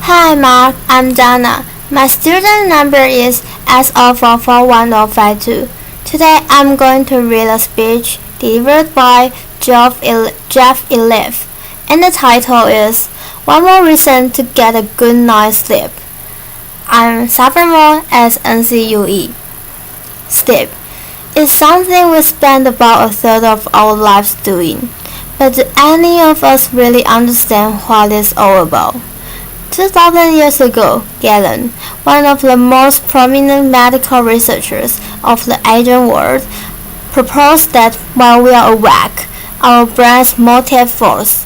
Hi Mark, I'm Donna. My student number is S044152. Today I'm going to read a speech delivered by Jeff Iliff, and the title is One More Reason to Get a Good Night's Sleep. I'm Sophomore at NCUE. Sleep is something we spend about a third of our lives doing, but do any of us really understand what it's all about? 2,000 years ago, Galen, one of the most prominent medical researchers of the ancient world, proposed that while we are awake, our brain's motive force,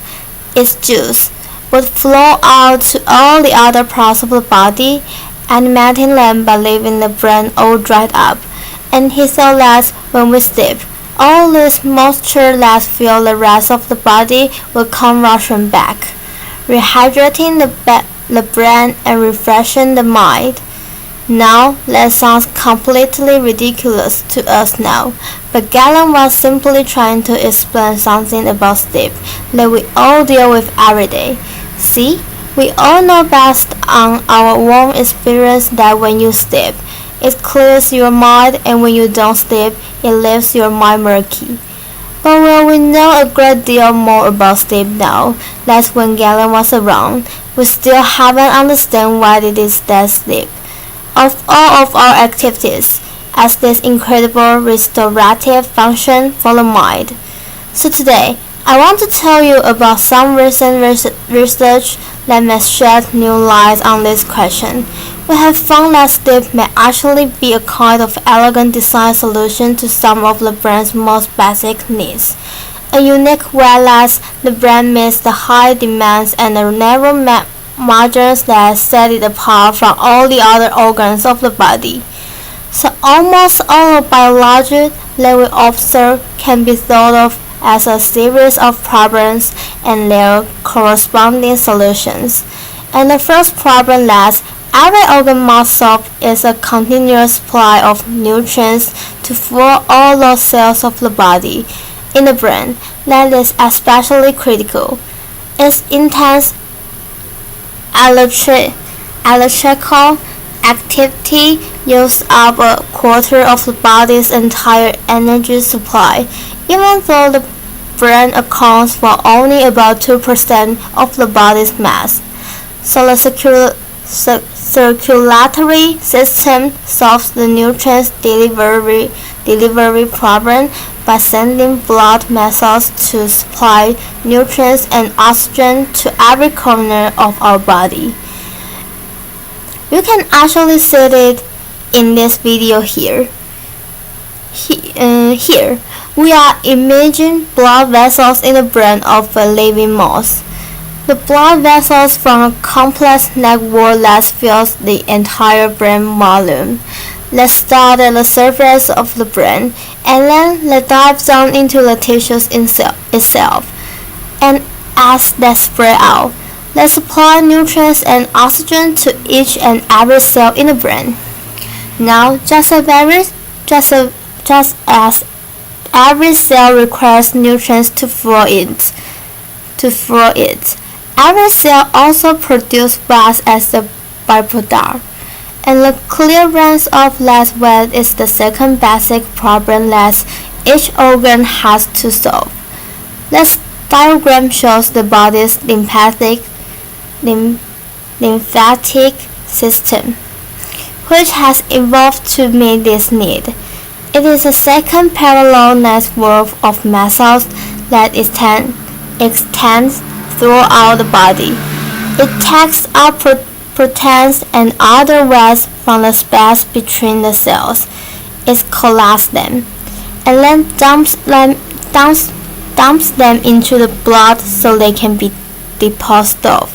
its juice, would flow out to all the other parts of the body, animating them by leaving the brain all dried up. And he thought that when we sleep, all this moisture that fills the rest of the body will come rushing back, rehydrating the brain and refreshing the mind. Now, that sounds completely ridiculous to us now, but Galen was simply trying to explain something about sleep that we all deal with every day. See, we all know based on our own experience that when you sleep, it clears your mind, and when you don't sleep, it leaves your mind murky. But while we know a great deal more about sleep now than when Galen was around, we still haven't understood what it is that sleep, of all of our activities, as this incredible restorative function for the mind. So today, I want to tell you about some recent research that may shed new light on this question. We have found that sleep may actually be a kind of elegant design solution to some of the brain's most basic needs. A unique way that the brain meets the high demands and the narrow margins that set it apart from all the other organs of the body. So almost all of biology that we observe can be thought of as a series of problems and their corresponding solutions. And the first problem that every organ must solve is a continuous supply of nutrients to fuel all those cells of the body. In the brain, that is especially critical. Its intense electrical activity uses up a quarter of the body's entire energy supply, even though the brain accounts for only about 2% of the body's mass. So the circulatory system solves the nutrients delivery problem by sending blood vessels to supply nutrients and oxygen to every corner of our body. You can actually see it in this video here. Here, we are imaging blood vessels in the brain of a living mouse. The blood vessels form a complex network that fills the entire brain volume. Let's start at the surface of the brain, and then let's dive down into the tissues itself. And as they spread out, let's supply nutrients and oxygen to each and every cell in the brain. Now, just as every cell requires nutrients to fuel it, every cell also produces waste as a byproduct. And the clearance of that waste is the second basic problem that each organ has to solve. This diagram shows the body's lymphatic system, which has evolved to meet this need. It is a second parallel network of muscles that extends throughout the body. It takes up proteins and other waste from the space between the cells. It collects them, and then dumps them into the blood so they can be disposed of.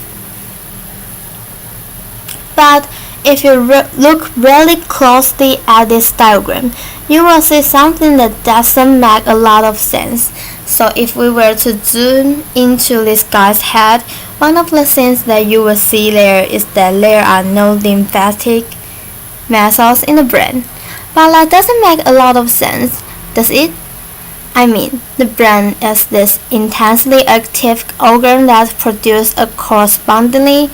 But if you look really closely at this diagram, you will see something that doesn't make a lot of sense. So if we were to zoom into this guy's head, one of the things that you will see there is that there are no lymphatic muscles in the brain. But that doesn't make a lot of sense, does it? I mean, the brain is this intensely active organ that produces a correspondingly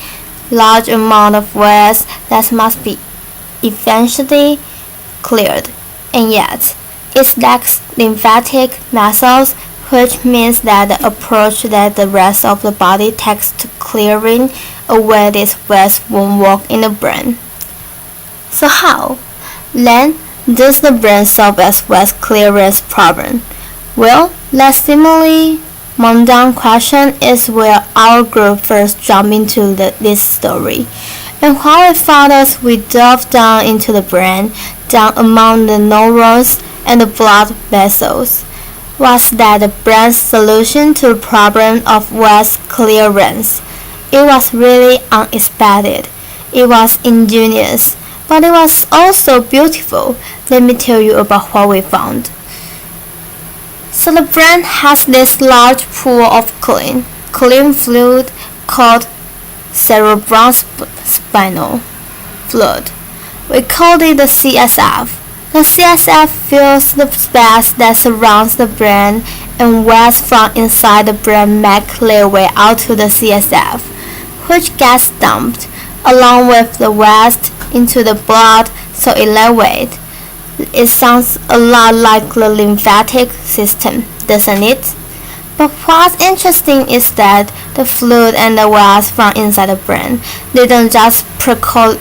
large amount of waste that must be eventually cleared, and yet it lacks lymphatic muscles, which means that the approach that the rest of the body takes to clearing away this waste won't work in the brain. So how, then, does the brain solve its waste clearance problem? Well, that seemingly mundane question is where our group first jumped into this story. And while we found us, we dove down into the brain, down among the neurons and the blood vessels. Was that the brain's solution to the problem of waste clearance? It was really unexpected. It was ingenious, but it was also beautiful. Let me tell you about what we found. So the brain has this large pool of clean fluid called cerebrospinal fluid. We called it the CSF. The CSF fills the space that surrounds the brain, and waste from inside the brain make their way out to the CSF, which gets dumped along with the waste into the blood so elevated. It sounds a lot like the lymphatic system, doesn't it? But what's interesting is that the fluid and the waste from inside the brain, they don't just percolate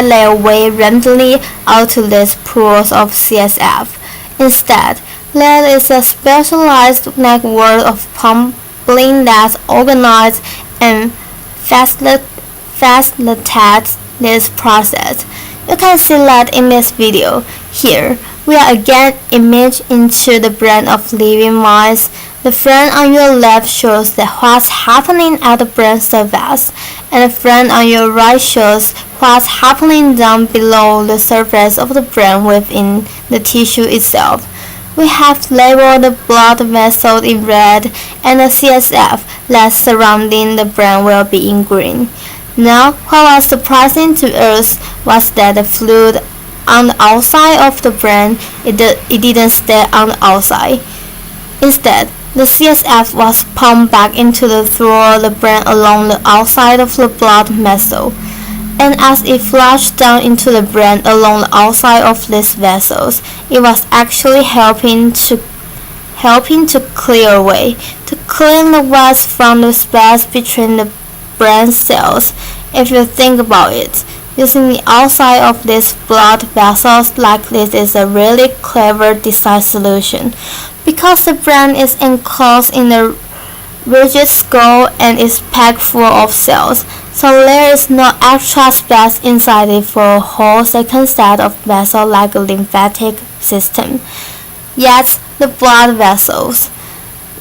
their way randomly out to these pools of CSF. Instead, there is a specialized network of pumping that's organized and facilitates this process. You can see that in this video. Here, we are again imaged into the brain of living mice. The frame on your left shows what's happening at the brain surface, and the frame on your right shows what's happening down below the surface of the brain within the tissue itself. We have labeled the blood vessels in red, and the CSF that's surrounding the brain will be in green. Now, what was surprising to us was that the fluid on the outside of the brain, it didn't stay on the outside. Instead, the CSF was pumped back into through the brain along the outside of the blood vessel, and as it flushed down into the brain along the outside of these vessels, it was actually helping to clear away, to clean the waste from the space between the brain cells. If you think about it, using the outside of these blood vessels like this is a really clever design solution, because the brain is enclosed in a rigid skull and is packed full of cells, so there is no extra space inside it for a whole second set of vessels like a lymphatic system. Yet, the blood vessels,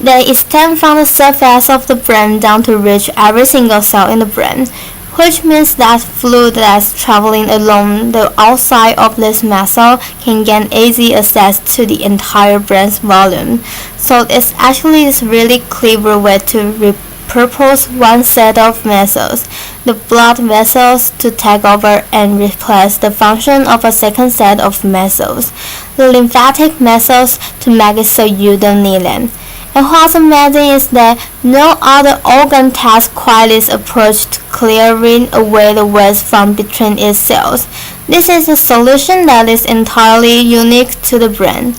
they extend from the surface of the brain down to reach every single cell in the brain, which means that fluid that's traveling along the outside of this muscle can gain easy access to the entire brain's volume. So it's actually this really clever way to repurpose one set of muscles, the blood vessels, to take over and replace the function of a second set of muscles, the lymphatic muscles, to make it so you don't need them. And what's amazing is that no other organ has quite this approach to clearing away the waste from between its cells. This is a solution that is entirely unique to the brain.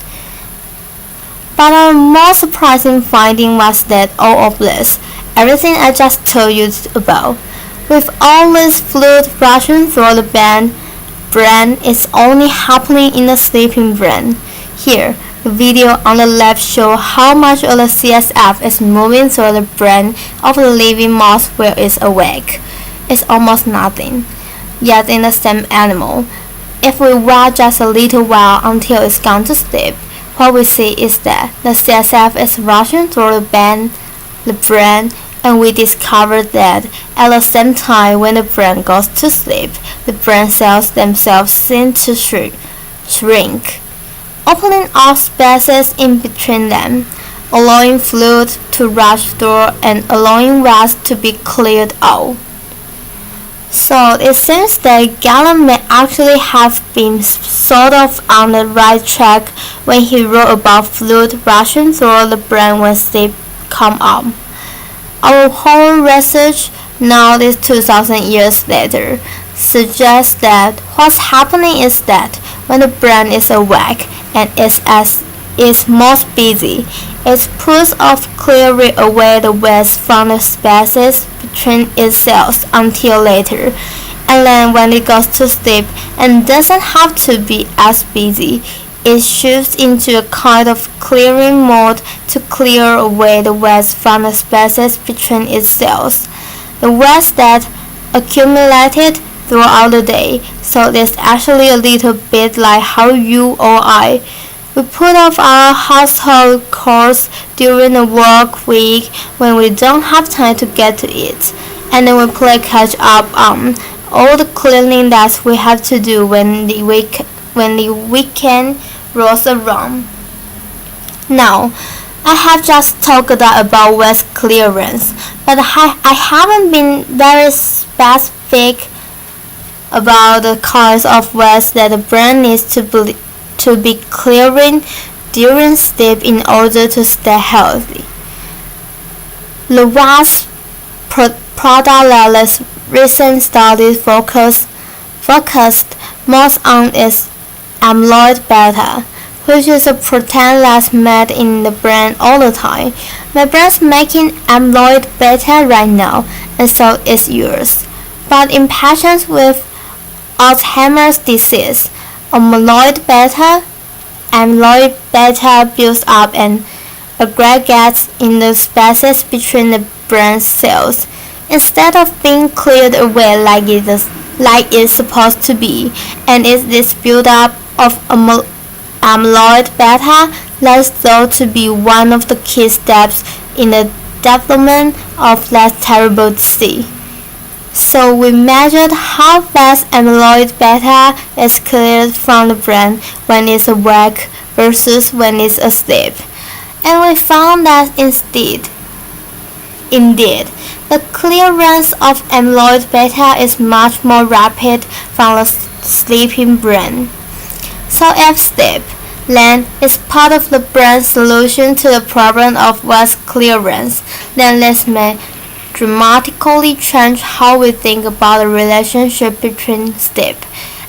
But our most surprising finding was that all of this, everything I just told you about, with all this fluid rushing through the brain, is only happening in the sleeping brain. Here, the video on the left shows how much of the CSF is moving through the brain of the living mouse while it's awake. It's almost nothing. Yet in the same animal, if we wait just a little while until it's gone to sleep, what we see is that the CSF is rushing through the brain, and we discovered that at the same time when the brain goes to sleep, the brain cells themselves seem to shrink, opening up spaces in between them, allowing fluid to rush through and allowing waste to be cleared out. So it seems that Gallen may actually have been sort of on the right track when he wrote about fluid rushing through the brain when sleep comes up. Our whole research, now this 2000 years later, suggests that what's happening is that when the brain is awake and is most busy, it puts off clearing away the waste from the spaces between its cells until later, and then when it goes to sleep and doesn't have to be as busy, it shifts into a kind of clearing mode to clear away the waste from the spaces between its cells, the waste that accumulated throughout the day. So it's actually a little bit like how you or I, we put off our household chores during the work week when we don't have time to get to it, and then we play catch up on all the cleaning that we have to do when the weekend rolls around. Now, I have just talked about waste clearance, but I haven't been very specific about the kinds of waste that the brain needs to be clearing during sleep in order to stay healthy. The vast product-less recent studies focused most on its amyloid beta, which is a protein that's made in the brain all the time. My brain's making amyloid beta right now, and so is yours. But in patients with Alzheimer's disease, amyloid beta builds up and aggregates in the spaces between the brain cells, instead of being cleared away like it's supposed to be. And it's this buildup of amyloid beta that's thought to be one of the key steps in the development of that terrible disease. So we measured how fast amyloid beta is cleared from the brain when it's awake versus when it's asleep, and we found that indeed, the clearance of amyloid beta is much more rapid from the sleeping brain. So if sleep, then, is part of the brain's solution to the problem of waste clearance, then this may dramatically change how we think about the relationship between sleep,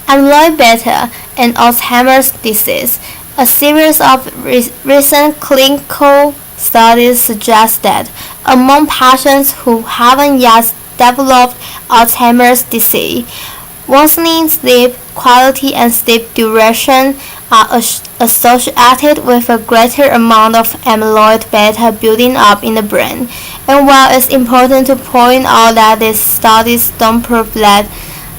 amyloid beta, and Alzheimer's disease. A series of recent clinical studies suggest that among patients who haven't yet developed Alzheimer's disease, worsening sleep quality and sleep duration are associated with a greater amount of amyloid beta building up in the brain. And while it's important to point out that these studies don't prove that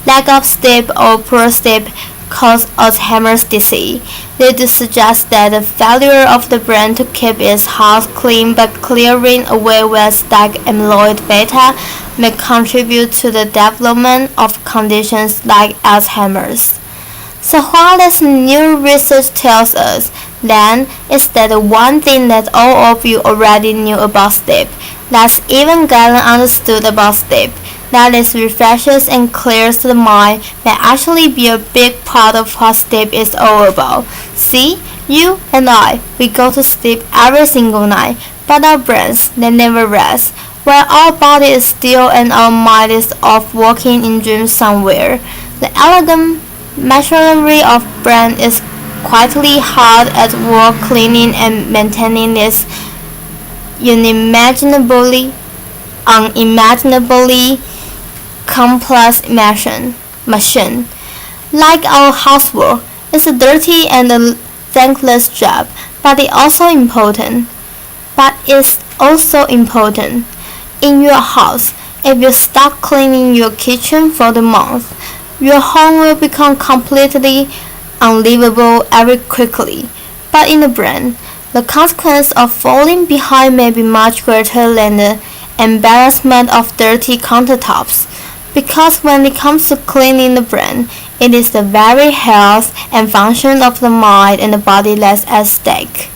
lack of sleep or poor sleep cause Alzheimer's disease, they do suggest that the failure of the brain to keep its house clean by clearing away waste like amyloid beta may contribute to the development of conditions like Alzheimer's. So what this new research tells us, then, is that the one thing that all of you already knew about sleep, that's even getting understood about sleep, that it refreshes and clears the mind, may actually be a big part of what sleep is all about. See, you and I, we go to sleep every single night, but our brains, they never rest. While our body is still and our mind is off working in dreams somewhere, the elegant machinery of brain is quietly hard at work cleaning and maintaining this unimaginably complex machine. Like our housework, it's a dirty and a thankless job, but it's also important. In your house, if you start cleaning your kitchen for the month, your home will become completely unlivable very quickly. But in the brain, the consequence of falling behind may be much greater than the embarrassment of dirty countertops, because when it comes to cleaning the brain, it is the very health and function of the mind and the body that's at stake.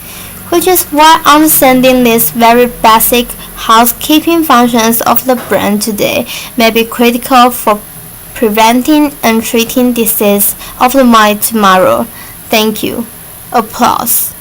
Which is why understanding these very basic housekeeping functions of the brain today may be critical for preventing and treating disease of the mind tomorrow. Thank you. Applause.